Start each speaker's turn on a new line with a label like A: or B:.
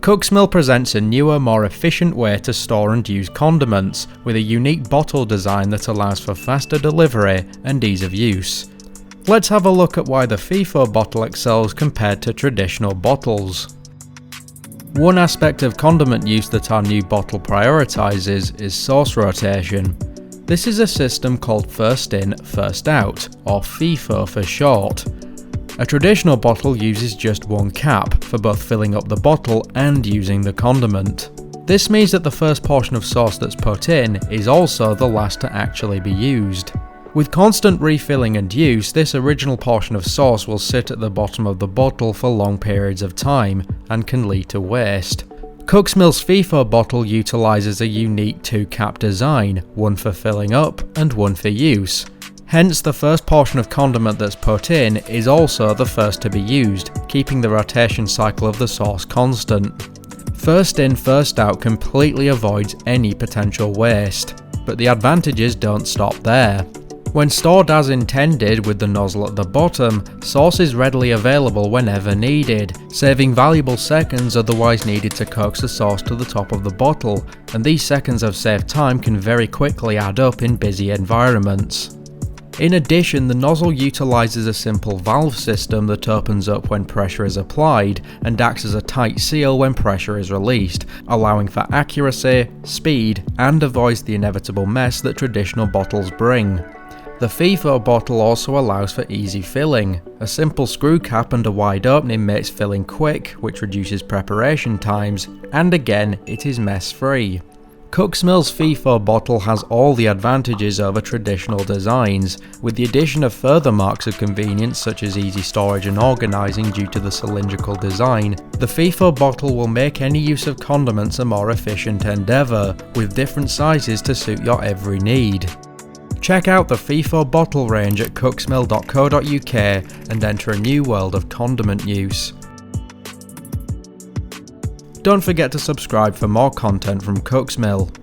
A: Cooksmill presents a newer, more efficient way to store and use condiments, with a unique bottle design that allows for faster delivery and ease of use. Let's have a look at why the FIFO bottle excels compared to traditional bottles. One aspect of condiment use that our new bottle prioritizes is sauce rotation. This is a system called first in, first out, or FIFO for short. A traditional bottle uses just one cap for both filling up the bottle and using the condiment. This means that the first portion of sauce that's put in is also the last to actually be used. With constant refilling and use, this original portion of sauce will sit at the bottom of the bottle for long periods of time and can lead to waste. Cooksmill's FIFO bottle utilises a unique two-cap design, one for filling up and one for use. Hence, the first portion of condiment that's put in is also the first to be used, keeping the rotation cycle of the sauce constant. First in, first out completely avoids any potential waste, but the advantages don't stop there. When stored as intended with the nozzle at the bottom, sauce is readily available whenever needed, saving valuable seconds otherwise needed to coax the sauce to the top of the bottle, and these seconds of saved time can very quickly add up in busy environments. In addition, the nozzle utilises a simple valve system that opens up when pressure is applied and acts as a tight seal when pressure is released, allowing for accuracy, speed, and avoids the inevitable mess that traditional bottles bring. The FIFO bottle also allows for easy filling. A simple screw cap and a wide opening makes filling quick, which reduces preparation times, and again, it is mess-free. Cooksmill's FIFO bottle has all the advantages over traditional designs, with the addition of further marks of convenience such as easy storage and organising due to the cylindrical design. The FIFO bottle will make any use of condiments a more efficient endeavour, with different sizes to suit your every need. Check out the FIFO bottle range at cooksmill.co.uk and enter a new world of condiment use. Don't forget to subscribe for more content from Cooksmill.